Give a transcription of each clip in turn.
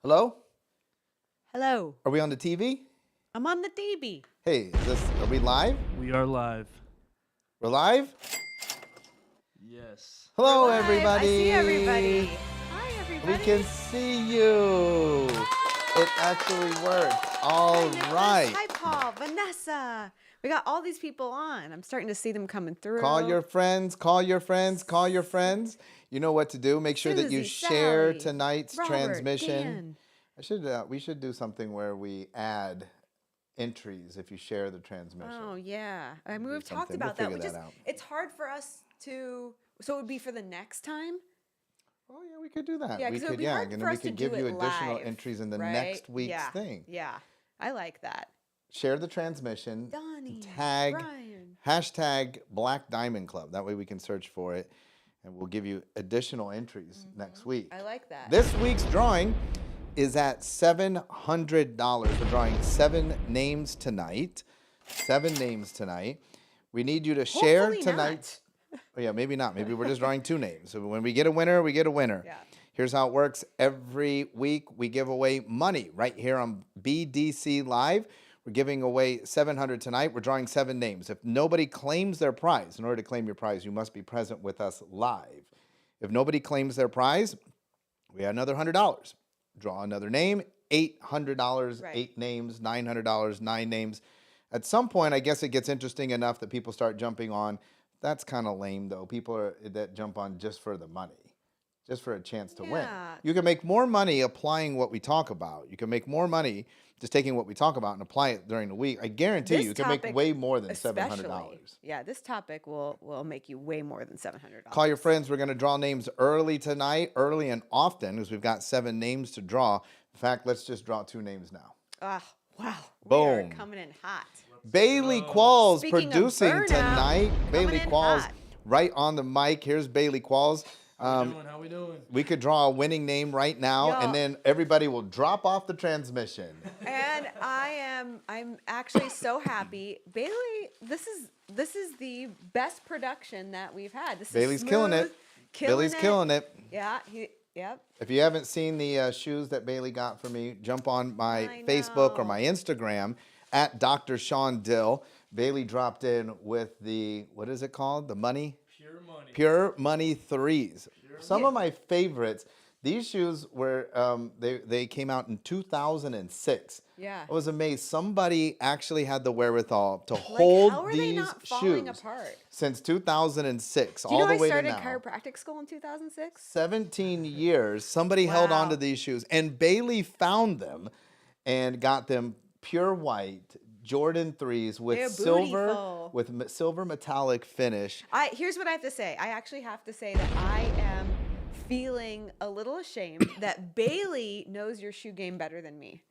Hello? Hello. Are we on the TV? I'm on the DB. Hey, are we live? We are live. We're live? Yes. Hello, We're live. everybody. I see everybody. Hi, everybody. We can see you. It actually works. All Hi, Nicholas. right. Hi, Paul. Vanessa. We got all these people on. I'm starting to see them coming through. Call your friends, call your friends, call your friends. You know what to do. Make sure that you Susie, share Sally, tonight's Robert, transmission. Dan. We should do something where we add entries if you share the transmission. Oh, yeah. I mean, we've talked something. about We'll that. figure that out. It's hard for us to, so it would be for the next time? Oh yeah, we could do that. Yeah, we 'cause it would could, be hard and for then we us to could do give you it additional live, entries in the right? next week's Yeah. thing. Yeah. I like that. Share the transmission. Donnie, Tag Brian. hashtag Black Diamond Club. That way we can search for it, and we'll give you additional entries next week. I like that. This week's drawing is at $700. We're drawing 7 names tonight. 7 names tonight. We need you to share Hopefully tonight. Oh, yeah, maybe not. Maybe we're just drawing 2 names. So when we get a winner, we get a winner. Yeah. Here's how it works. Every week we give away money right here on BDC Live. We're giving away $700 tonight. We're drawing 7 names. If nobody claims their prize, in order to claim your prize, you must be present with us live. If nobody claims their prize, we have another $100. Draw another name, $800, Right. 8 names, $900, 9 names. At some point, I guess it gets interesting enough that people start jumping on. That's kind of lame, though. People that jump on just for the money, just for a chance to win. Yeah. You can make more money applying what we talk about. You can make more money just taking what we talk about and apply it during the week. I guarantee This you can make topic way more than especially. $700. Yeah, this topic will make you way more than $700. Call your friends. We're going to draw names early tonight, early and often, because we've got 7 names to draw. In fact, let's just draw 2 names now. Ah, wow. We Boom. are coming in hot. Bailey Qualls Speaking of producing burnout, tonight. coming Bailey in Qualls hot. right on the mic. Here's Bailey Qualls. How we doing? We could draw a winning name right now, Y'all- and then everybody will drop off the transmission. And I'm actually so happy. Bailey, this is the best production that we've had. This Bailey's is killing smooth, it. Bailey's killing it. Yeah, yep. If you haven't seen the shoes that Bailey got for me, jump on my I Facebook or know. my Instagram at Dr. Sean Dill. Bailey dropped in with the, what is it called? The money? Pure money. Pure Money 3s. Some Yeah. of my favorites. These shoes were, they came out in 2006. Yeah. I was amazed. Somebody actually had the wherewithal to hold how are these they not falling shoes apart? since 2006, Do you all know the I way started to now. chiropractic school in 2006? 17 years. Somebody held on Wow. to these shoes, and Bailey found them and got them pure white Jordan 3s with They're silver beautiful. silver metallic finish. Here's what I have to say. I actually have to say that I am feeling a little ashamed that Bailey knows your shoe game better than me.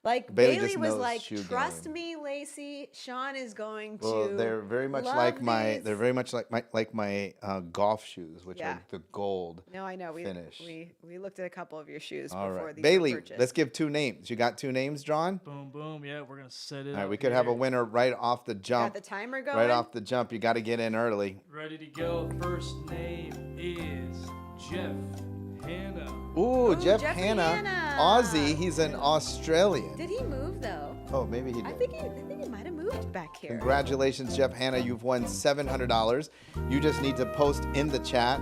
Like Bailey Bailey just was knows like, shoe "Trust game." me, Lacey. Sean is going to." Well, they're very much love like these." they're very much like my golf shoes, which Yeah. are the gold. No, I know. finish. We looked at a couple of your shoes All before right, these Bailey, were purchased. let's give 2 names. You got 2 names drawn? Boom, boom. Yeah, we're gonna set it All right, up we could have a here. winner right off the Got jump. the timer going. Right off the jump, you got to get in early. Ready to go. First name is Jeff Hanna. Ooh, Jeff Jeff Hanna, Hanna. Aussie. He's an Australian. Did he move though? Oh, maybe he I did. think he might have moved back here. Congratulations, Jeff Hanna. You've won $700. You just need to post in the chat,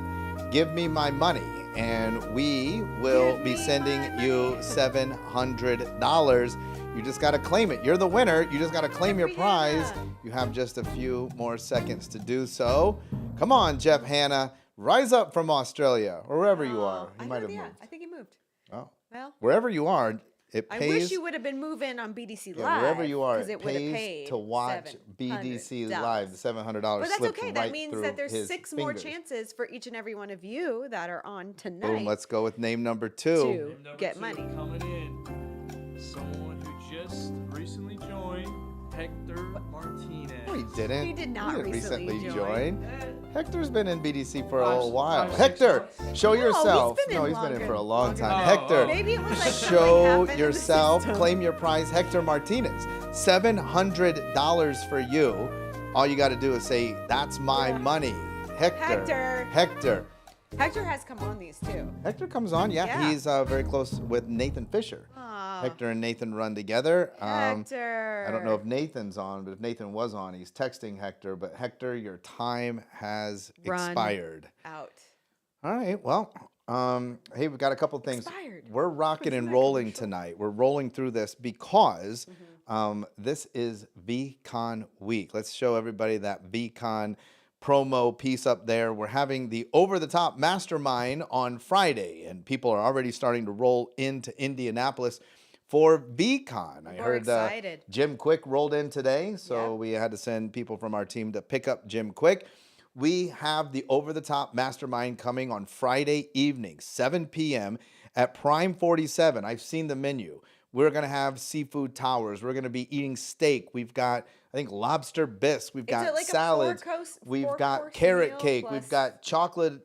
"Give me my money," and we will Give be me sending my you money. $700. You just got to claim it. You're the winner. You just got to claim your Jeffrey prize. Hanna. You have just a few more seconds to do so. Come on, Jeff Hanna. Rise up from Australia or wherever you are. I You might have yeah, moved. I think he moved. Oh. Well, Wherever you are, it I pays. wish you would have been moving on BDC Yeah, Live. wherever you are, 'cause it would have pays paid to watch BDC Live. The $700 But that's slips okay. right That means through that there's his 6 more fingers. chances for each and every one of you that are on tonight. Boom, let's go with name number 2. to Name number get 2 money. coming in. Someone who just recently joined, Hector Martinez. No, he didn't. He did not didn't recently join. Eh, Hector's been in BDC for a Five- little while. 5, 6 Hector, months. show No, he's yourself. been in No, he's been in longer- for a long longer time. than- Hector, Oh, Maybe it was like something show happened in the yourself. system. Claim your prize. Hector Martinez, $700 for you. All you got to do is say, "That's my Yeah. money." Hector. Hector. Hector. Hector has come on these too. Hector comes on. Yeah, Yeah. he's very close with Nathan Fisher. Oh, Hector and Nathan run together. Hector. I don't know if Nathan's on, but if Nathan was on, he's texting Hector. But Hector, your time has Run expired. out. All right. Well, hey, we've got a couple things. Expired. We're rocking Isn't and that rolling commercial? tonight. We're rolling through this because this is VCon week. Let's show everybody that VCon promo piece up there. We're having the over the top mastermind on Friday, and people are already starting to roll into Indianapolis for VCon. I We're heard excited. Jim Quick rolled in today, so Yep. we had to send people from our team to pick up Jim Quick. We have the over the top mastermind coming on Friday evening, 7 p.m. at Prime 47. I've seen the menu. We're going to have seafood towers. We're going to be eating steak. We've got, I think, lobster bisque. We've got like salads. We've got four-course carrot meal cake. plus- We've got chocolate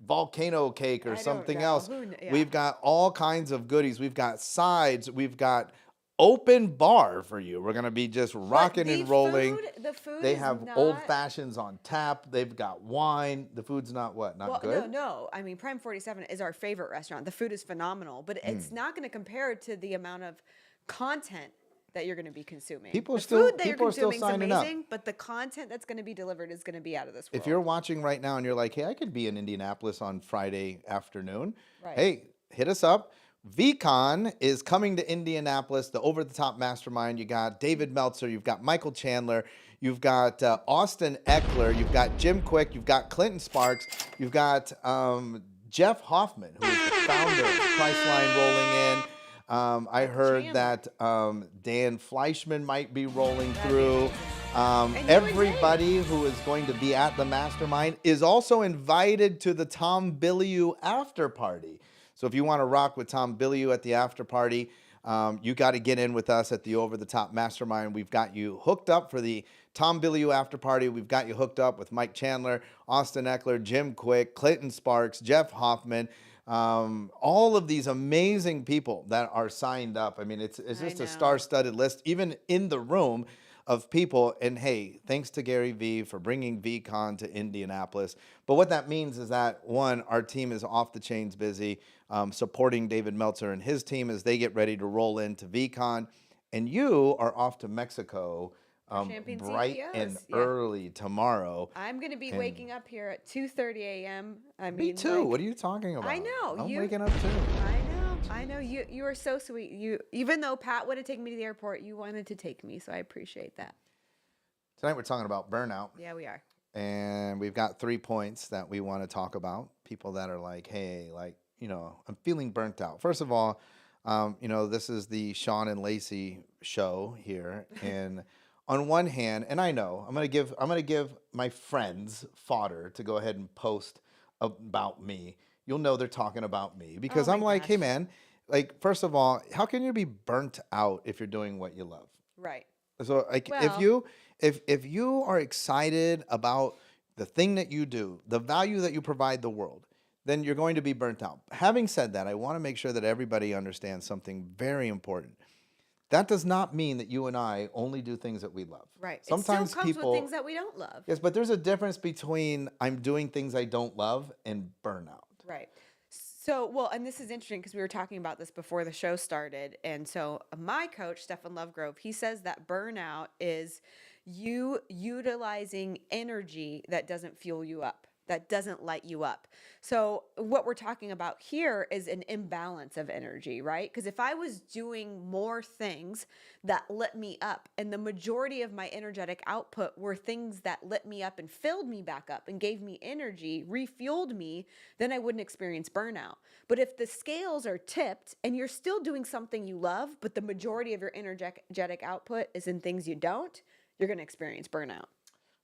volcano cake I or don't something know. else. Yeah. We've got all kinds of goodies. We've got sides. We've got open bar for you. We're going to be just But rocking the and rolling. The food They is have not, old fashions on tap. They've got wine. The food's not what? Not Well, good? no. I mean, Prime 47 is our favorite restaurant. The food is phenomenal, but Hmm. it's not going to compare to the amount of content that you're going to be consuming. People are the still- food that people you're are still consuming is signing up. amazing, but the content that's going to be delivered is going to be out of this world. If you're watching right now and you're like, hey, I could be in Indianapolis on Friday afternoon, Right. hey, hit us up. VCon is coming to Indianapolis, the over the top mastermind. You got David Meltzer, you've got Michael Chandler, you've got Austin Eckler, you've got Jim Quick, you've got Clinton Sparks, you've got Jeff Hoffman, who is the founder of Priceline, rolling in. I heard Chandler. that Dan Fleischman might be rolling That'd be through. And you and Everybody who is going to be at the mastermind is also invited to the Tom Bilyeu after party. So if you want to rock with Tom Bilyeu at the after party, you got to get in with us at the Over the Top Mastermind. We've got you hooked up for the Tom Bilyeu after party. We've got you hooked up with Mike Chandler, Austin Eckler, Jim Quick, Clinton Sparks, Jeff Hoffman. All of these amazing people that are signed up. I mean, it's just know. a star-studded list, even in the room of people. And hey, thanks to Gary Vee for bringing VCon to Indianapolis. But what that means is that, one, our team is off the chains busy supporting David Meltzer and his team as they get ready to roll into VCon. And you are off to Mexico Champions bright and CEOs, yeah. early tomorrow. I'm going to be And- waking up here at 2:30 a.m. I Me mean, too. like, What are you talking about? I know, I'm you- waking up too. I know. You are so sweet. You, even though Pat wouldn't take me to the airport, you wanted to take me, so I appreciate that. Tonight we're talking about burnout. Yeah, we are. And we've got 3 points that we want to talk about. People that are like, hey, like, I'm feeling burnt out. First of all, this is the Sean and Lacey show here. And on one hand, and I know I'm gonna give my friends fodder to go ahead and post about me. You'll know they're talking about me because Oh I'm my like, hey gosh. man, like, first of all, how can you be burnt out if you're doing what you love? Right. So like Well- if you are excited about the thing that you do, the value that you provide the world, then you're going to be burnt out. Having said that, I want to make sure that everybody understands something very important. That does not mean that you and I only do things that we love. Right. Sometimes it still comes people with things that we don't love. Yes, but there's a difference between I'm doing things I don't love and burnout. Right. So, well, and this is interesting because we were talking about this before the show started. And so, my coach, Stefan Lovegrove, he says that burnout is you utilizing energy that doesn't fuel you up, that doesn't light you up. So, what we're talking about here is an imbalance of energy, right? Because if I was doing more things that lit me up, and the majority of my energetic output were things that lit me up and filled me back up and gave me energy, refueled me, then I wouldn't experience burnout. But if the scales are tipped and you're still doing something you love, but the majority of your energetic output is in things you don't, you're going to experience burnout.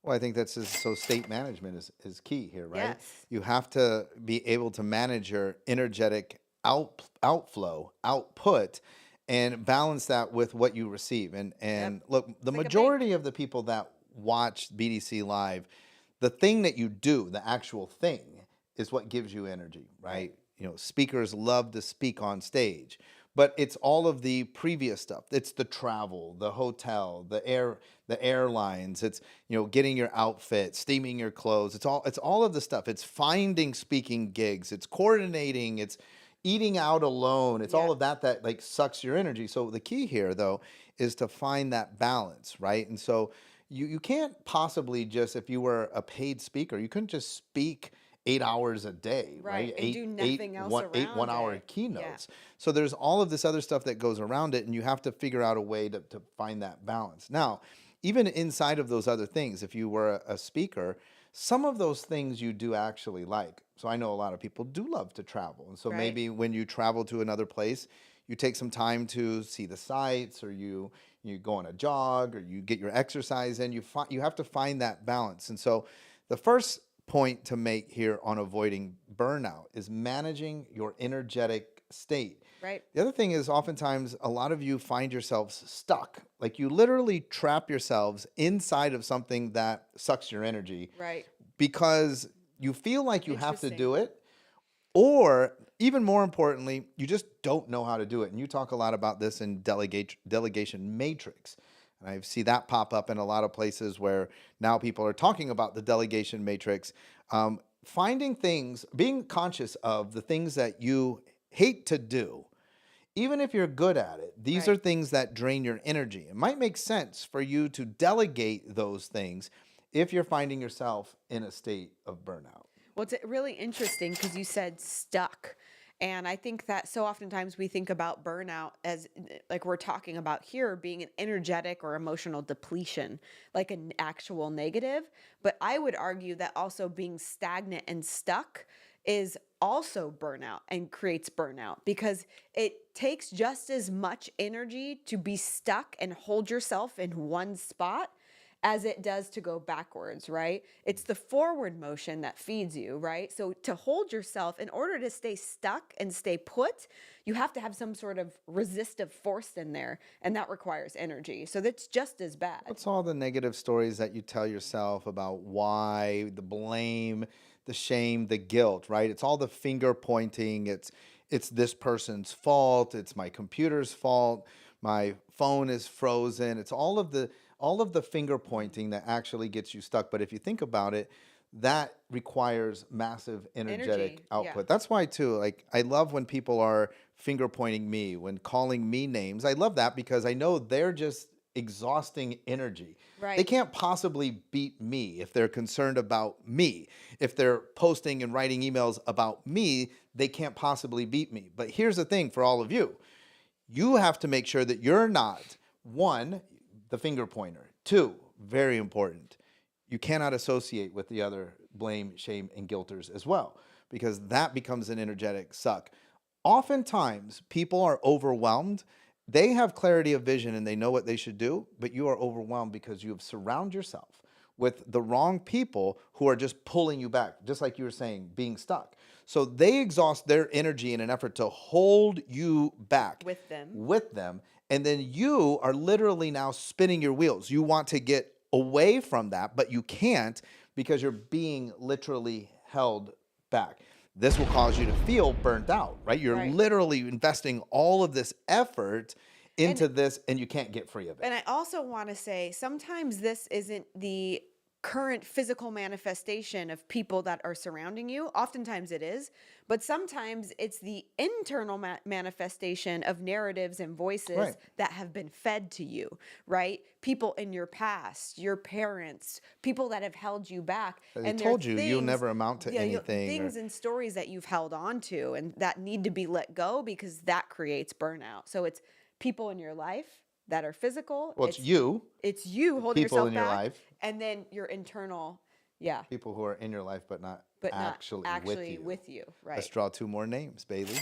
Well, I think that's just, so state management is key here, right? Yes. You have to be able to manage your energetic outflow, output, and balance that with what you receive. And look, the like a majority of the people that watch BDC Live, the thing that you do, the actual thing, is what gives you energy, right? Speakers love to speak on stage. but it's all of the previous stuff. It's the travel, the hotel, the airlines. It's, getting your outfit, steaming your clothes. It's all of the stuff. It's finding speaking gigs. It's coordinating. It's eating out alone. It's all Yeah. of that like sucks your energy. So the key here though is to find that balance, right? And so you can't possibly just, if you were a paid speaker, you couldn't just speak 8 hours a day, right? Right. And do nothing else Eight around 1 hour it. Yeah. keynotes. So there's all of this other stuff that goes around it, and you have to figure out a way to find that balance. Now, even inside of those other things, if you were a speaker, some of those things you do actually like. So I know a lot of people do love to travel. And so Right. maybe when you travel to another place, you take some time to see the sights, or you go on a jog, or you get your exercise in. You have to find that balance. And so the first point to make here on avoiding burnout is managing your energetic state. Right. The other thing is, oftentimes a lot of you find yourselves stuck. Like, you literally trap yourselves inside of something that sucks your energy Right. because you feel like you have to Interesting. do it, or even more importantly, you just don't know how to do it. And you talk a lot about this in delegation matrix. And I see that pop up in a lot of places where now people are talking about the delegation matrix. Finding things, being conscious of the things that you hate to do, even if you're good at it. These Right. are things that drain your energy. It might make sense for you to delegate those things if you're finding yourself in a state of burnout. Well, it's really interesting because you said stuck. And I think that so oftentimes we think about burnout as, like we're talking about here, being an energetic or emotional depletion, like an actual negative. But I would argue that also being stagnant and stuck is also burnout and creates burnout, because it takes just as much energy to be stuck and hold yourself in one spot as it does to go backwards, right? It's the forward motion that feeds you, right? So to hold yourself, in order to stay stuck and stay put, you have to have some sort of resistive force in there, and that requires energy. So that's just as bad. What's all the negative stories that you tell yourself about why, the blame, the shame, the guilt, right? It's all the finger pointing. It's this person's fault. It's my computer's fault. My phone is frozen. It's all of the finger pointing that actually gets you stuck. But if you think about it, that requires massive energetic Energy, yeah. output. That's why too, like, I love when people are finger pointing me, when calling me names. I love that because I know they're just exhausting energy. They Right. can't possibly beat me if they're concerned about me. If they're posting and writing emails about me, they can't possibly beat me. But here's the thing for all of you. You have to make sure that you're not, one, the finger pointer. Two, very important, you cannot associate with the other blame, shame, and guilters as well, because that becomes an energetic suck. Oftentimes, people are overwhelmed. They have clarity of vision and they know what they should do, but you are overwhelmed because you have surrounded yourself with the wrong people who are just pulling you back, just like you were saying, being stuck. So they exhaust their energy in an effort to hold you back With them. and then you are literally now spinning your wheels. You want to get away from that, but you can't because you're being literally held back. This will cause you to feel burnt out, right? You're Right. literally investing all of this effort into And this, and you can't get free of it. And I also want to say sometimes this isn't the current physical manifestation of people that are surrounding you. Oftentimes it is, but sometimes it's the internal manifestation of narratives and voices Right. that have been fed to you, right? People in your past, your parents, people that have held you back. They And there are told you you'll things, never amount to anything. things and stories that you've held on to and that need to be let go because that creates burnout. So it's people in your life that are physical. Well, it's you, It's you holding people yourself in your back, life. and then your internal, yeah, people who are in your life but not but not actually, actually with you. right? Let's draw two more names, Bailey.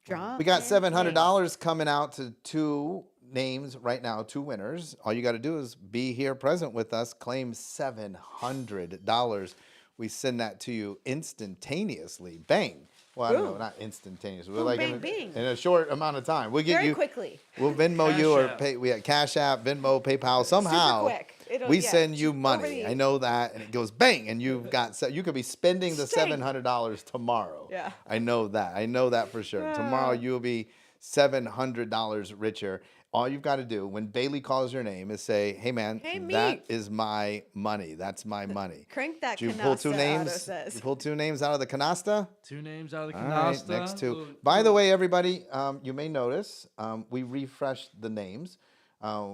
Draw We got in $700 coming out to two names right now, two winners. All you got to do is be here present with us, claim $700. We send that to you instantaneously. Bang. Well, I don't know, Boom. not instantananeously. We're Boom, like bang, bing. in a short amount of time. We'll get Very you quickly. We'll Venmo Cash you or App. pay. We have Cash App, Venmo, PayPal, somehow. Super quick. We yeah, send you over money. the- I know that, and it goes bang, and you've got. You could be spending the Straight. $700 tomorrow. Yeah. I know that. I know that for sure. Tomorrow you'll be $700 richer. All you've got to do when Bailey calls your name is say, "Hey man, Hey, that me." is my money. That's my money." Crank that Did you pull two canasta, names? Otto says. You pulled 2 names out of the canasta. 2 names out of the All right, canasta. next 2. Little- By the way, everybody, you may notice we refreshed the names.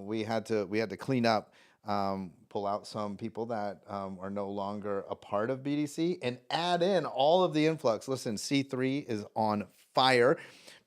We had to clean up, pull out some people that are no longer a part of BDC, and add in all of the influx. Listen, C3 is on fire.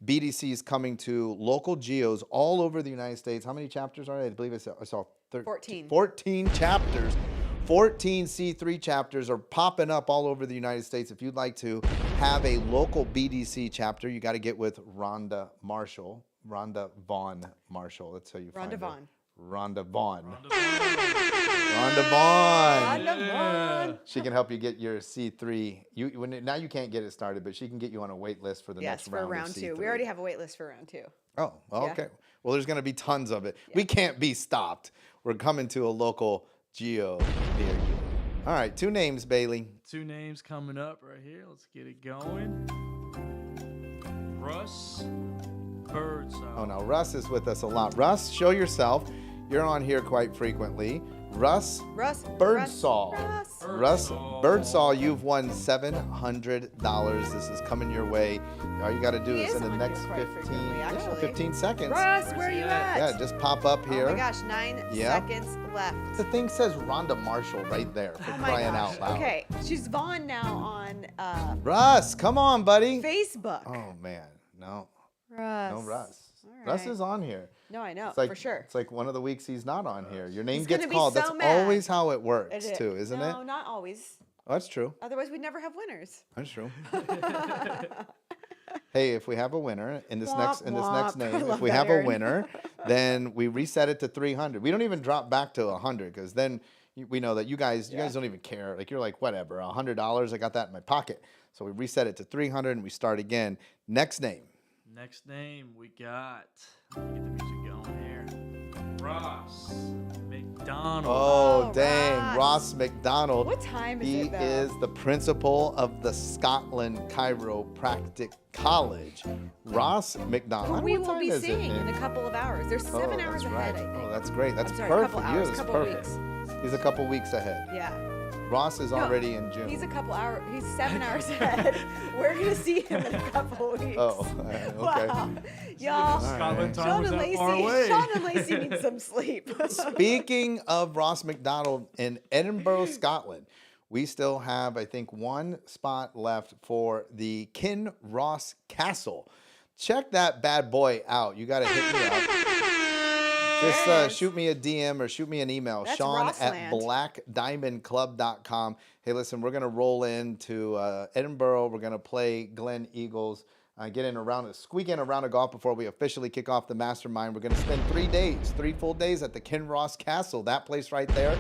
BDC is coming to local geos all over the United States. How many chapters are there? I believe I saw 14. 14 chapters. 14 C3 chapters are popping up all over the United States. If you'd like to have a local BDC chapter, you got to get with Rhonda Vaughn Marshall. That's how you find her. Rhonda Vaughn. Rhonda Vaughn. Rhonda Vaughn. She can help you get your C3. Now you can't get it started, but she can get you on a wait list for the Yes, next for round round of 2. C3. We already have a wait list for round 2. Oh, well, Yeah. okay. Well, there's going to be tons of it. We can't be stopped. We're coming to a local geo near you. All right, 2 names, Bailey. 2 names coming up right here. Let's get it going. Russ Birdsall. Oh, now Russ is with us a lot. Russ, show yourself. You're on here quite frequently. Russ Birdsall. Russ Birdsall, you've won $700. This is coming your way. All you got to do He is is in the on next here quite 15, frequently, actually. 15 seconds. Russ, where are he you at? at? Yeah, just pop up here. Oh my gosh, 9 Yeah. seconds left. The thing says Rhonda Marshall right there for Oh my crying gosh. out loud. Okay, she's Vaughn now on Russ, come on, buddy. Facebook. Oh, man. No, Russ. no Russ. All Russ right. is on here. No, I know, It's like, for sure. It's like one of the weeks he's not on here. Your name He's gets gonna be called. so That's mad. always how it works, It is. too, isn't it? No, not always. Oh, that's true. Otherwise, we'd never have winners. That's true. Hey, if we have a winner in this next Womp name, womp. I if love we that, have a Aaron. winner, then we reset it to 300. We don't even drop back to 100 because then we know that you guys don't even care. Like you're like whatever, $100. I got that in my pocket. So we reset it to 300 and we start again. Next name. Next name we got. Let me get the music going here. Ross McDonald. Oh, Oh, dang, Ross. Ross McDonald. What time is He it, though? is the principal of the Scotland Chiropractic College. Ross McDonald. Who we What will time be is it, seeing in man? a couple of hours. There's 7 hours that's ahead, right. I think. Oh, that's great. That's I'm sorry, perfect. couple hours, He is couple perfect. weeks. He's a couple weeks ahead. Yeah. Ross is No, already in June. He's a couple hours. He's 7 hours ahead. We're gonna see him in a couple of weeks. Oh, okay. Wow, y'all. Scotland time Sean was and that Lacey. far away. Sean and Lacey need some sleep. Speaking of Ross McDonald in Edinburgh, Scotland, we still have, I think, 1 spot left for the Kinross Castle. Check that bad boy out. You got to hit me up. There it Just is. shoot me a DM or shoot me an email, That's Sean at Rossland. blackdiamondclub.com. Hey, listen, we're going to roll into Edinburgh. We're going to play Glen Eagles, squeak in a round of golf before we officially kick off the mastermind. We're going to spend 3 full days at the Kinross Castle, that place right there.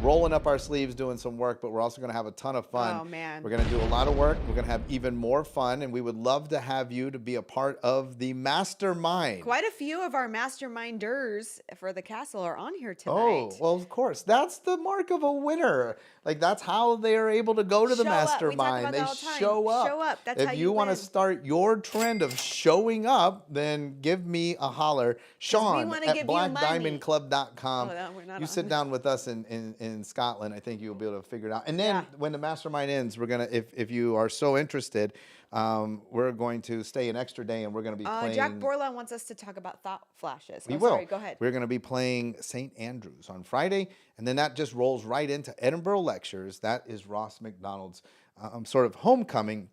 Rolling up our sleeves, doing some work, but we're also going to have a ton of fun. Oh, man. We're going to do a lot of work. We're going to have even more fun, and we would love to have you to be a part of the mastermind. Quite a few of our masterminders for the castle are on here tonight. Oh, well, of course. That's the mark of a winner. Like, that's how they are able to go to the Show up. We talk mastermind. about They that all the time. show up. Show up. That's if how you you want to win. start your trend of showing up, then give me a holler. Sean wanna at give you money. blackdiamondclub.com. Oh, no, we're not You on sit this. down with us in Scotland. I think you'll be able to figure it out. And then Yeah. when the mastermind ends, we're going to, if you are so interested, we're going to stay an extra day and we're going to be playing. Jack Borla wants us to talk about thought flashes. We Oh, will. Sorry, go ahead. We're going to be playing St. Andrews on Friday, and then that just rolls right into Edinburgh Lectures. That is Ross McDonald's sort of homecoming.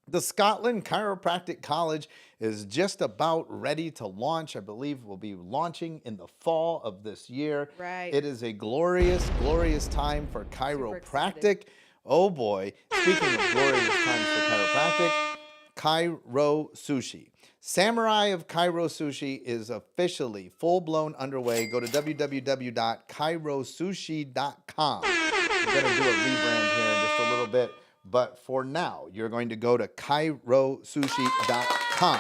The Scotland Chiropractic College is just about ready to launch. I believe we'll be launching in the fall of this year. Right. It is a glorious, glorious time for chiropractic. Oh boy. Speaking of glorious times for chiropractic, Cairo Sushi. Samurai of Cairo Sushi is officially full-blown underway. Go to www.cairosushi.com. We're going to do a rebrand here in just a little bit. But for now, you're going to go to cairosushi.com.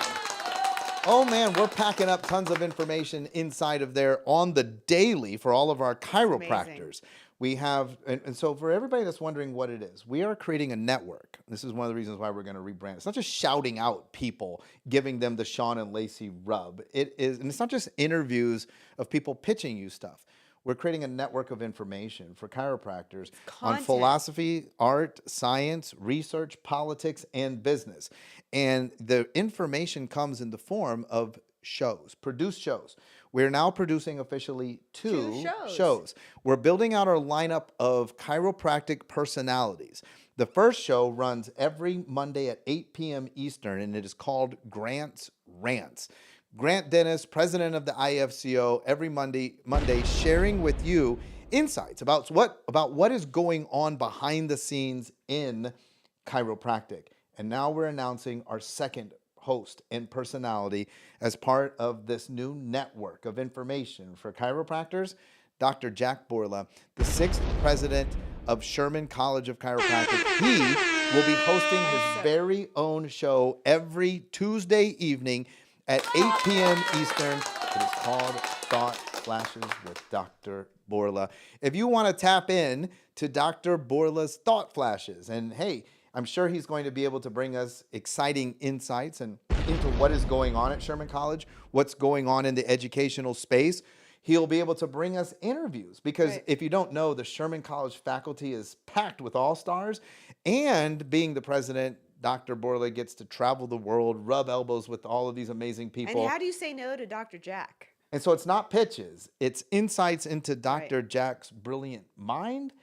Oh man, we're packing up tons of information inside of there on the daily for all of our amazing. chiropractors. We have, and so for everybody that's wondering what it is, we are creating a network. This is one of the reasons why we're going to rebrand. It's not just shouting out people, giving them the Sean and Lacey rub. It is, and it's not just interviews of people pitching you stuff. We're creating a network of information for chiropractors on Content. philosophy, art, science, research, politics, and business. And the information comes in the form of shows, produced shows. We're now producing officially two shows. We're building out our lineup of chiropractic personalities. The first show runs every Monday at 8 p.m. Eastern, and it is called Grant's Rants. Grant Dennis, president of the IFCO, every Monday sharing with you insights about what is going on behind the scenes in chiropractic. And now we're announcing our second host and personality as part of this new network of information for chiropractors, Dr. Jack Borla, the sixth president of Sherman College of Chiropractic. He will be hosting his very own show every Tuesday evening at 8 p.m. Eastern. It is called Thought Flashes with Dr. Borla. If you want to tap in to Dr. Borla's Thought Flashes, and hey, I'm sure he's going to be able to bring us exciting insights and into what is going on at Sherman College, what's going on in the educational space. He'll be able to bring us interviews because if you don't know, the Sherman College faculty is packed with all-stars, and being the president, Dr. Borla gets to travel the world, rub elbows with all of these amazing people. And how do you say no to Dr. Jack? And so it's not pitches, it's insights into Dr. Jack's brilliant mind.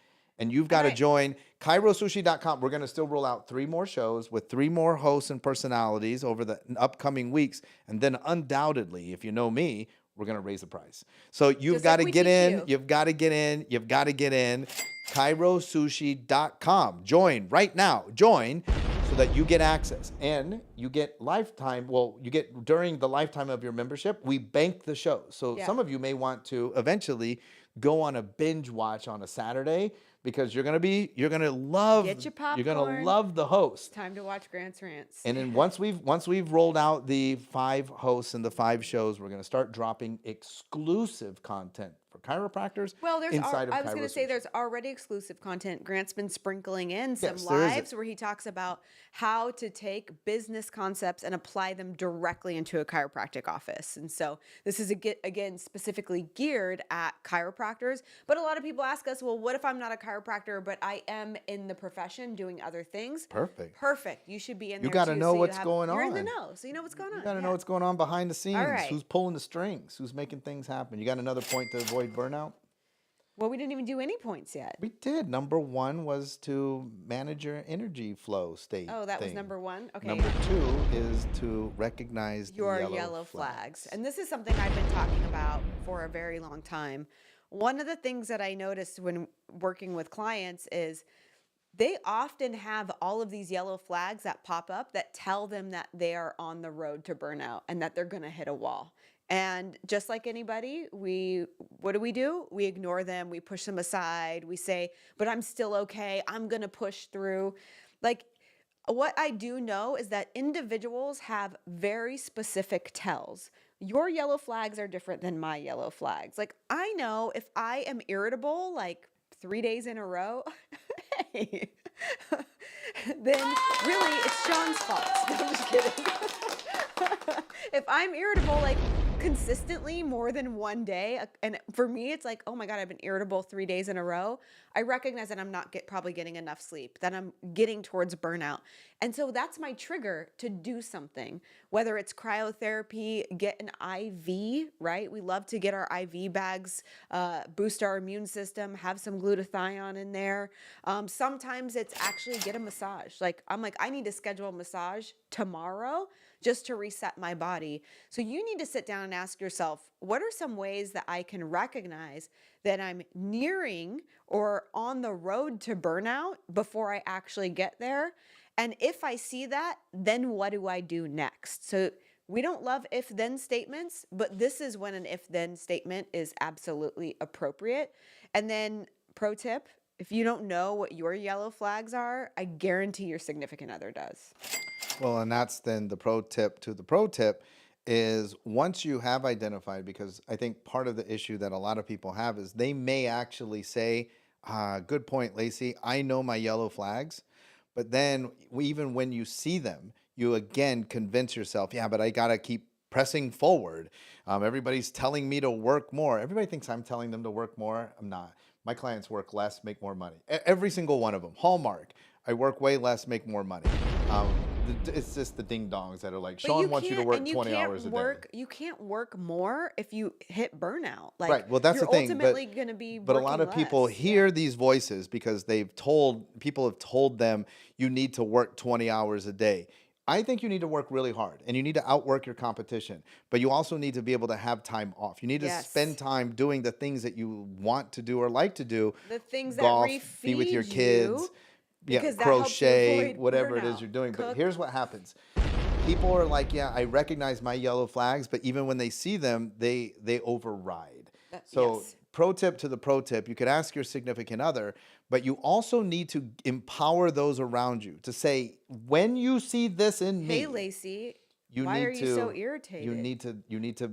And you've got to join kairosushi.com. We're going to still roll out 3 more shows with 3 more hosts and personalities over the upcoming weeks. And then undoubtedly, if you know me, we're going to raise the price. So you've got to get in. You've got to get in. You've got to get in. kairosushi.com. Join right now. Join so that you get access. And you get lifetime. Well, you get during the lifetime of your membership, we bank the shows. So some of you may want to eventually go on a binge watch on a Saturday, because you're gonna love the host. Time to watch Grant's Rants. And then once we've rolled out the 5 hosts and the 5 shows, we're gonna start dropping exclusive content for chiropractors. Well, I was going to say there's there's already exclusive content. Grant's been sprinkling in some lives where he talks about how to take business concepts and apply them directly into a chiropractic office. And so this is again specifically geared at chiropractors. But a lot of people ask us, well, what if I'm not a chiropractor, but I am in the profession doing other things? Perfect. You should be in there. You got to know what's going on. You're in the know, so you know what's going on. You got to know what's going on behind the scenes. All right. Who's pulling the strings? Who's making things happen? You got another point to avoid burnout? Well, we didn't even do any points yet. We did. Number 1 was to manage your energy flow state. Oh, that was number 1? Okay. Number 2 is to recognize your yellow flags. And this is something I've been talking about for a very long time. One of the things that I noticed when working with clients is they often have all of these yellow flags that pop up that tell them that they are on the road to burnout and that they're going to hit a wall. And just like anybody, what do? We ignore them. We push them aside. We say, but I'm still okay. I'm going to push through. Like, what I do know is that individuals have very specific tells. Your yellow flags are different than my yellow flags. Like, I know if I am irritable, like 3 days in a row, hey, then really it's Sean's fault. No, I'm just kidding. If I'm irritable, like consistently more than one day, and for me, it's like, oh my God, I've been irritable 3 days in a row. I recognize that I'm not probably getting enough sleep, that I'm getting towards burnout. And so that's my trigger to do something, whether it's cryotherapy, get an IV, right? We love to get our IV bags, boost our immune system, have some glutathione in there. Sometimes it's actually get a massage. Like, I'm like, I need to schedule a massage tomorrow just to reset my body. So you need to sit down and ask yourself, what are some ways that I can recognize that I'm nearing or on the road to burnout before I actually get there? And if I see that, then what do I do next? So we don't love if-then statements, but this is when an if-then statement is absolutely appropriate. And then pro tip, if you don't know what your yellow flags are, I guarantee your significant other does. Well, and that's then the pro tip to the pro tip is once you have identified, because I think part of the issue that a lot of people have is they may actually say, good point, Lacey, I know my yellow flags. But then even when you see them, you again convince yourself, yeah, but I got to keep pressing forward. Everybody's telling me to work more. Everybody thinks I'm telling them to work more. I'm not. My clients work less, make more money. Every single one of them. Hallmark. I work way less, make more money. It's just the ding dongs that are like, But Sean wants you to can't- work and 20 hours a day. You can't work more if you hit burnout. Like, Right. Well, that's you're the thing. ultimately going to be But a lot of working people less. hear these voices because people have told them you need to work 20 hours a day. I think you need to work really hard and you need to outwork your competition, but you also need to be able to have time off. You need to Yes. spend time doing the things that you want to do or like to do. The things Golf, that be with your refeed kids, you, because that helps you crochet, avoid whatever it is burnout. you're doing. But Cook. here's what happens. People are like, yeah, I recognize my yellow flags, but even when they see them, they override. So Yes. pro tip to the pro tip, you could ask your significant other, but you also need to empower those around you to say, when you see this in me, Hey, Lacey, you why need are to, you so irritated? you need to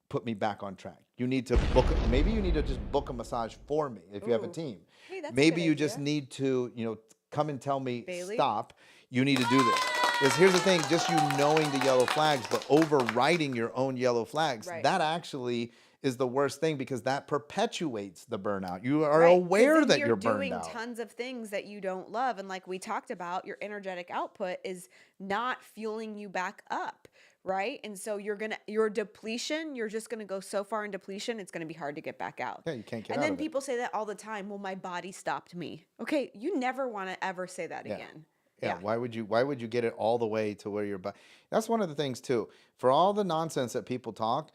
put me back on track. You need to book, maybe you need to just book a massage for me if you have a Ooh. team. Hey, that's a Maybe good you just idea. need to, come and tell me, Bailey? stop, you need to do this. Because here's the thing, just you knowing the yellow flags, but overriding your own yellow flags, Right. that actually is the worst thing because that perpetuates the burnout. You are Right, 'cause aware then that you're you're burned doing out. tons of things that you don't love, and like we talked about, your energetic output is not fueling you back up, right? And so your depletion, you're just gonna go so far in depletion, it's gonna be hard to get back out. Yeah, you can't get And out then of it. people say that all the time. Well, my body stopped me. Okay, you never want to ever say that Yeah. again. Yeah, why would you get it all the way to where you're That's one of the things too. For all the nonsense that people talk,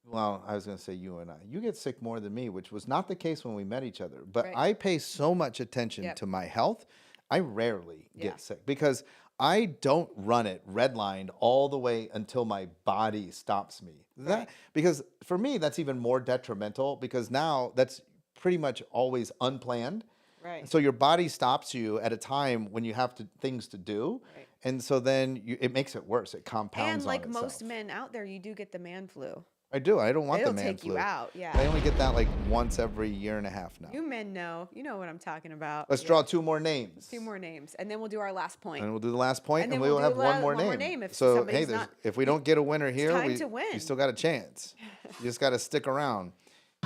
well, I was going to say you and I. You get sick more than me, which was not the case when we met each other. But Right. I pay so much attention Yep. to my health. I rarely Yeah. get sick because I don't run it redlined all the way until my body stops me. Right. Because for me that's even more detrimental because now that's pretty much always unplanned. Right. So your body stops you at a time when you have things to do, Right. and so then it makes it worse. It compounds And on like itself. most men out there, you do get the man flu. I do. I don't want It'll the man take flu. you out. Yeah. I only get that like once every year and a half now. You men know. You know what I'm talking about. Let's Yeah. draw two more names. 2 more names, and then we'll do our last point. And we'll do the last point, And and then we we'll will do have one more one more name. name if So hey, somebody's not- if we don't get a winner here, time we to win. you still got a chance. You just got to stick around.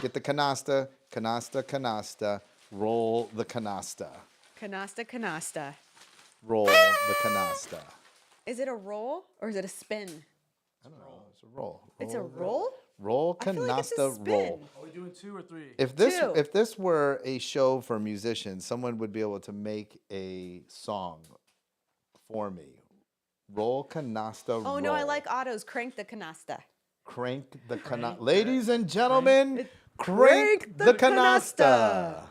Get the canasta, canasta, canasta. Roll the canasta. Canasta, canasta. Roll the canasta. Is it a roll or is it a spin? I don't know. It's a roll. It's a roll? Roll I feel like it's a canasta roll. spin. Are we doing 2 or 3? If Two. this were a show for musicians, someone would be able to make a song for me. Roll canasta roll. Oh, no, I like Otto's Crank the Canasta. Crank the canasta. Crank Ladies and gentlemen, crank the canasta.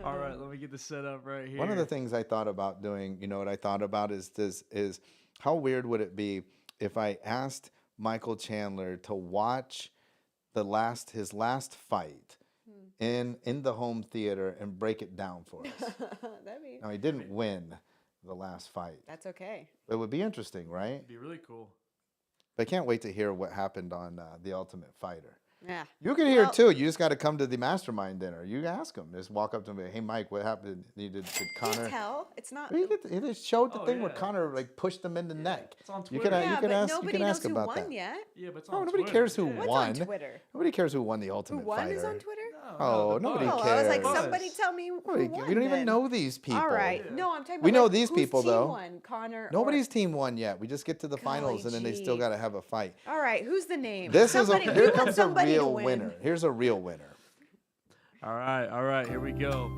All right, let me get the setup right here. One of the things I thought about doing, what I thought about is how weird would it be if I asked Michael Chandler to watch his last fight in the home theater and break it down for us. That'd be... Now he didn't win the last fight. That's okay. It would be interesting, right? It'd be really cool. But I can't wait to hear what happened on The Ultimate Fighter. Yeah. You can hear Well- it too. You just got to come to the mastermind dinner. You ask him. Just walk up to him and be, hey, Mike, what happened? Did Connor? Can't tell. It's not... They showed the Oh, thing where yeah. Connor pushed him in the neck. It's on You Twitter. can, Yeah, you can but ask. You nobody can knows ask who about won that. yet. Yeah, but it's No, on nobody Twitter. cares who Yeah. What's won. on Twitter? Nobody cares who won the Ultimate Who won Fighter. is on Twitter? Oh, the nobody buzz. Oh, I was like, cares. somebody tell me who Nobody- won we don't even then. know these people. All right. Yeah. No, I'm talking about We know like, these whose people, team though. won? Connor or- Nobody's team won yet. We just get to the finals, and then they still gee. got to have a fight. All right, who's the name? This Somebody- is we here want comes a somebody to real win. winner. Here's a real winner. All right, here we go.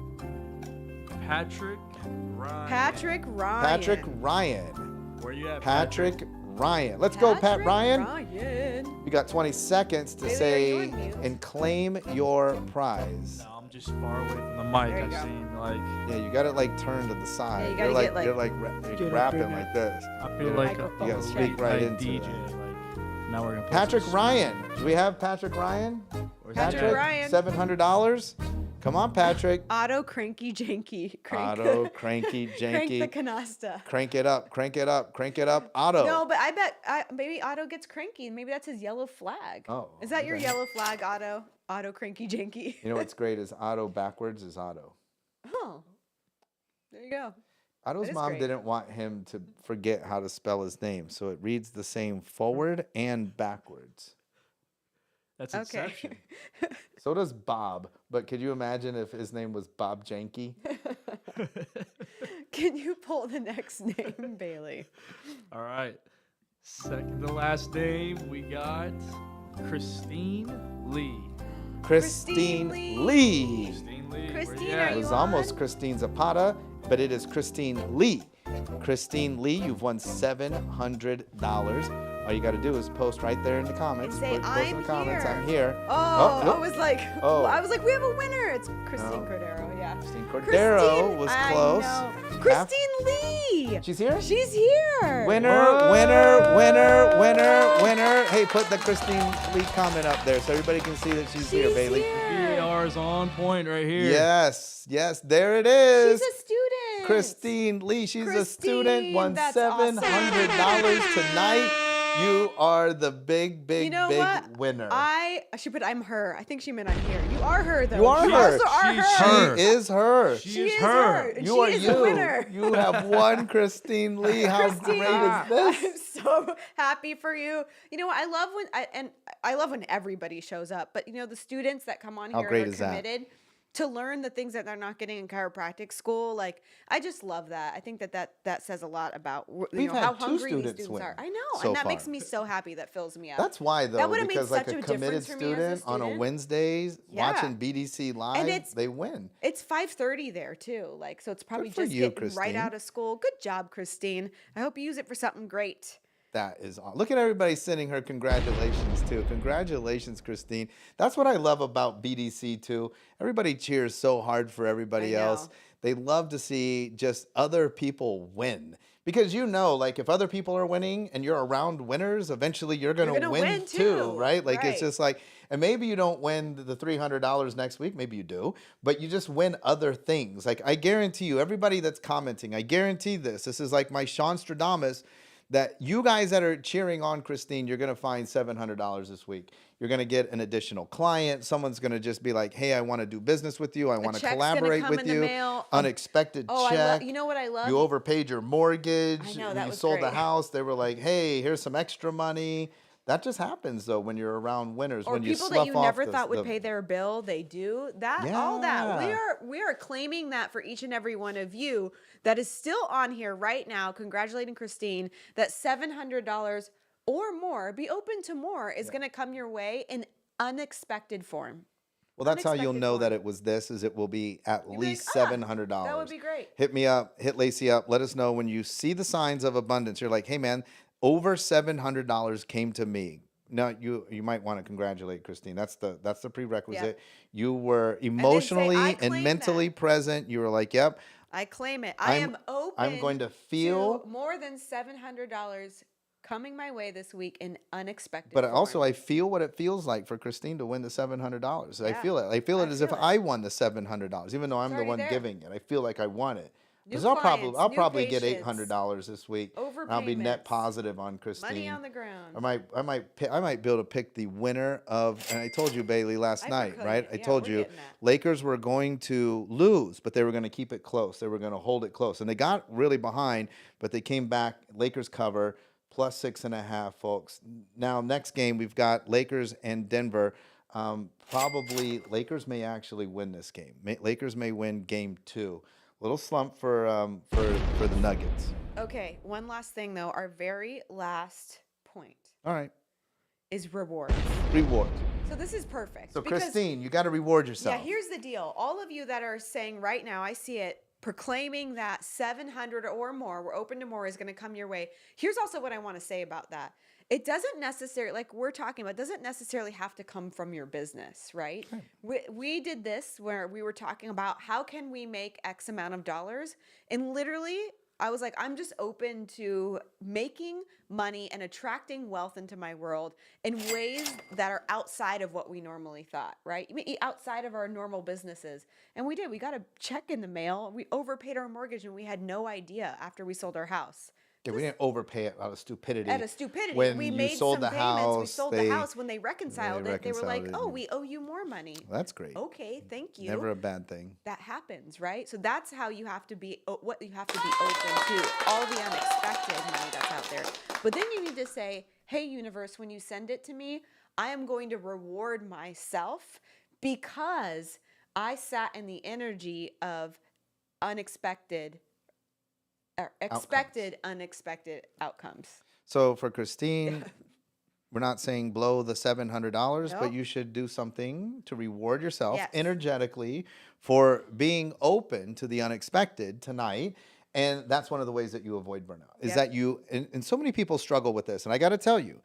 Patrick Ryan. Patrick Ryan. Patrick Ryan. Where you at, Patrick Ryan. Let's go, Pat Patrick Ryan. Ryan. You got 20 seconds to Bailey, are say you on mute? and claim your prize. No, I'm just far away from the mic. There you I've go. seen like Yeah, you got it like turned to the side. you gotta you're get, like- you're like Get up rapping in like there. this. I feel like Microphone You gotta check. speak right like into DJ. it. Like now we're gonna put Patrick some- Ryan. Do we have Patrick Ryan? Where's Patrick that? Ryan. $700. Come on, Patrick. Otto Cranky Janky. Otto, cranky, Crank the janky. canasta. Crank it up, crank it up, crank it up. Otto. No, but I bet maybe Otto gets cranky. Maybe that's his yellow flag. Oh, Is that your okay. yellow flag, Otto? Otto Cranky Janky. You know what's great is Otto backwards is Otto. Oh, there you go. Otto's is mom great. didn't want him to forget how to spell his name, so it reads the same forward and backwards. That's Okay. Inception. So does Bob, but could you imagine if his name was Bob Janky? Can you pull the next name, Bailey? All right. Second to last name, we got Christine Lee. Christine Christine Lee. Christine Lee. Christine, where you are at? It you was almost on? Christine Zapata, but it is Christine Lee. Christine Lee, you've won $700. All you got to do is post right there in the comments. say, Post in "I'm the comments, here." I'm here. Oh, nope. I was like, Oh. we have a winner. It's Christine No. Cordero. Yeah. Christine Cordero was I close. know. Half- Christine Lee. She's here? She's here. Winner, What? winner. Hey, put the Christine Lee comment up there so everybody can see that she's here, She's Bailey. here. VAR is on point right here. Yes, there it is. She's a student. Christine Lee, she's a student, Christine, won that's $700 tonight. You are the big You know what? winner. She put I'm her. I think she meant I'm here. You are her though. You are You her. also are She's her. her. She is her. She is her. And You she are is you. the winner. You have won, Christine Lee. How Christine, great is this? I'm so happy for you. You know what? I love when everybody shows up. But you know the students that come on How here great and are is that? committed to learn the things that they're not getting in chiropractic school. Like I just love that. I think that says a lot about We've had how two hungry these students students win are. I know, so and that far. makes me so happy. That fills me up. That's why, though, would've made because like such a a committed difference for me as a student on a student. Wednesdays Yeah. watching BDC live, it's- they win. It's 5:30 there too. Like so, it's probably for just you, getting right Christine. out of school. Good job, Christine. I hope you use it for something great. That is awesome. Look at everybody sending her congratulations too. Congratulations, Christine. That's what I love about BDC too. Everybody cheers so hard for everybody I know. else. They love to see just other people win. Because you know, like if other people are winning and you're around winners, eventually you're gonna gonna win win too, too. right? Like Right. it's just like, and maybe you don't win the $300 next week, maybe you do, but you just win other things. Like I guarantee you, everybody that's commenting, I guarantee this is like my Sean Stradamus, that you guys that are cheering on Christine, you're going to find $700 this week. You're going to get an additional client. Someone's going to just be like, hey, I want to do business with you. I want to check's gonna collaborate come with in the you. mail. Unexpected Oh, check. you know what I love? You overpaid your mortgage. I know, When that you was sold the great. house, they were like, hey, here's some extra money. That just happens, though, when you're around winners. Or when you people that slough you off never the- thought would the- pay their bill, they do. That all that. Yeah. We are claiming that for each and every one of you that is still on here right now, congratulating Christine, that $700 or more, be open to more, is going to come your way in unexpected form. Well, that's how you'll unexpected know that form. it was this, is it will be at You'll be least like, $700. that would be great. Hit me up, hit Lacey up. Let us know when you see the signs of abundance. You're like, hey, man, over $700 came to me. Now, you might want to congratulate Christine. That's the prerequisite. You were say, emotionally "I and claim mentally that." present. You were like, yep, I claim it. I I'm- am open. I'm going to feel- more than $700 coming my way this week in unexpected. but form. also I feel what it feels like for Christine to win the $700. I Yeah, feel it. I feel it I as if feel it. I won the $700, even though I'm the already one there. giving it. I feel like I won it. New Because clients, I'll new probably get patients, $800 this week. and I'll be net overpayments, positive on Christine. money on the ground. I might be able to pick the winner of, and I told you, Bailey, last I night, forgot right? it. I Yeah, told we're you getting that. Lakers were going to lose, but they were going to keep it close. They were going to hold it close, and they got really behind, but they came back. Lakers cover plus 6.5, folks. Now next game we've got Lakers and Denver. Probably Lakers may actually win this game. Lakers may win game 2. Little slump for the Nuggets. Okay, one last thing though. Our very last point All right, is rewards. reward. So this is perfect. So because- Christine, you got to reward yourself. Yeah, here's the deal. All of you that are saying right now, I see it, proclaiming that 700 or more, we're open to more, is going to come your way. Here's also what I want to say about that. It doesn't necessarily, like we're talking about, doesn't necessarily have to come from your business, right? We did this where we were talking about how can we make X amount of dollars, and literally I was like, I'm just open to making money and attracting wealth into my world in ways that are outside of what we normally thought, right? I mean, outside of our normal businesses. And we did. We got a check in the mail. We overpaid our mortgage and we had no idea after we sold our house. Yeah, we didn't overpay it out of stupidity. Out of stupidity. When We you made sold some the payments. We house, sold the house. When they reconciled it, they were like, reconciled it. oh, we owe you more money. That's great. Okay, thank you. Never a bad thing. That happens, right? So that's how you have to be, what you have to be open to, all the unexpected money that's out there. But then you need to say, hey, universe, when you send it to me, I am going to reward myself because I sat in the energy of unexpected or expected unexpected outcomes. So for Christine, we're not saying blow the $700, Nope. but you should do something to reward yourself Yes. energetically for being open to the unexpected tonight. And that's one of the ways that you avoid burnout is Yep. that you, and so many people struggle with this. And I got to tell you,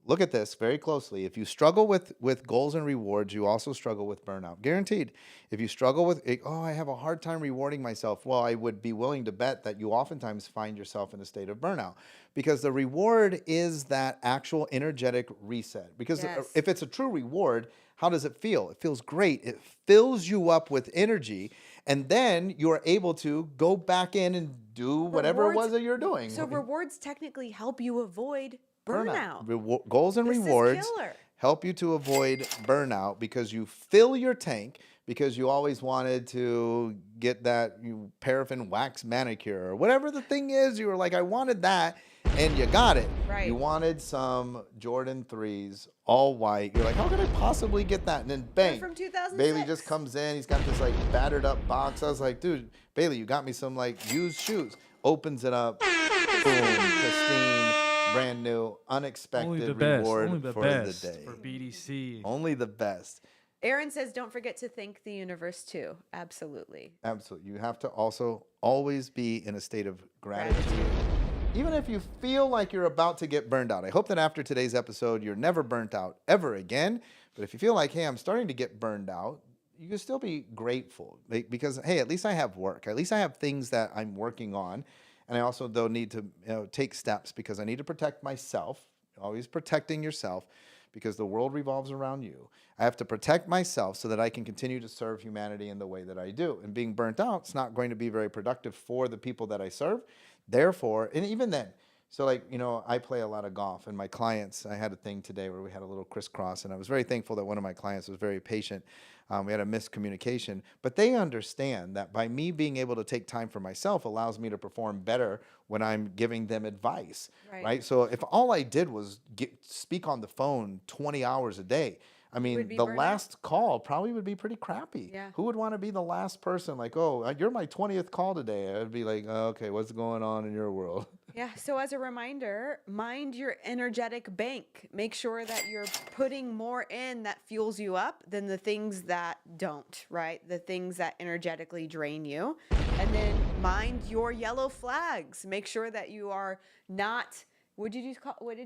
look at this very closely. If you struggle with goals and rewards, you also struggle with burnout. Guaranteed. If you struggle with, oh, I have a hard time rewarding myself, well, I would be willing to bet that you oftentimes find yourself in a state of burnout because the reward is that actual energetic reset. Because Yes. if it's a true reward, how does it feel? It feels great. It fills you up with energy. And then you are able to go back in and do whatever it was that you're doing. So rewards technically help you avoid burnout. Goals and This is rewards killer. help you to avoid burnout because you fill your tank because you always wanted to get that paraffin wax manicure or whatever the thing is. You were like, I wanted that, and you got it. Right. You wanted some Jordan 3s, all white. You're like, how could I possibly get that? And then bang, from 2006. Bailey just comes in. He's got this like battered up box. I was like, dude, Bailey, you got me some like used shoes. Opens it up. Boom, Christine. Brand new, unexpected Only the best. reward Only the for best the day. for BDC. Only the best. Aaron says, don't forget to thank the universe too. Absolutely. Absolutely. You have to also always be in a state of gratitude. Even if you feel like you're about to get burned out. I hope that after today's episode, you're never burnt out ever again. But if you feel like, hey, I'm starting to get burned out, you can still be grateful because, hey, at least I have work. At least I have things that I'm working on. And I also, though, need to take steps because I need to protect myself, always protecting yourself because the world revolves around you. I have to protect myself so that I can continue to serve humanity in the way that I do. And being burnt out, it's not going to be very productive for the people that I serve. Therefore, and even then, so like, I play a lot of golf and my clients, I had a thing today where we had a little crisscross and I was very thankful that one of my clients was very patient. We had a miscommunication, but they understand that by me being able to take time for myself allows me to perform better when I'm giving them advice, right? So if all I did was speak on the phone 20 hours a day, I mean, the last call probably would be pretty crappy. Yeah. Who would want to be the last person like, oh, you're my 20th call today? I'd be like, oh, okay, what's going on in your world? Yeah. So as a reminder, mind your energetic bank. Make sure that you're putting more in that fuels you up than the things that don't, right? The things that energetically drain you. And then mind your yellow flags. Make sure that you are not, what did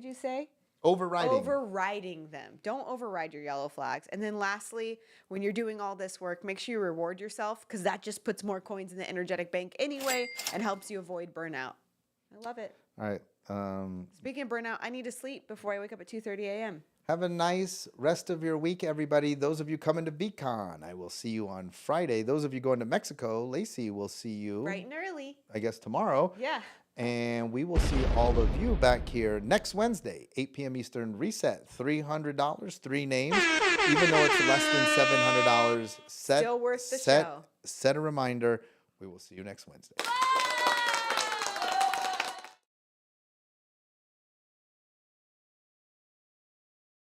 you say? Overriding them. Don't override your yellow flags. And then lastly, when you're doing all this work, make sure you reward yourself because that just puts more coins in the energetic bank anyway and helps you avoid burnout. I love it. All right. Speaking of burnout, I need to sleep before I wake up at 2:30 a.m. Have a nice rest of your week, everybody. Those of you coming to VCon, I will see you on Friday. Those of you going to Mexico, Lacey will see you Bright and early. I guess tomorrow. Yeah. And we will see all of you back here next Wednesday, 8 p.m. Eastern. Reset, $300, 3 names. Even though it's less than $700, Still worth the show. Set a reminder. We will see you next Wednesday.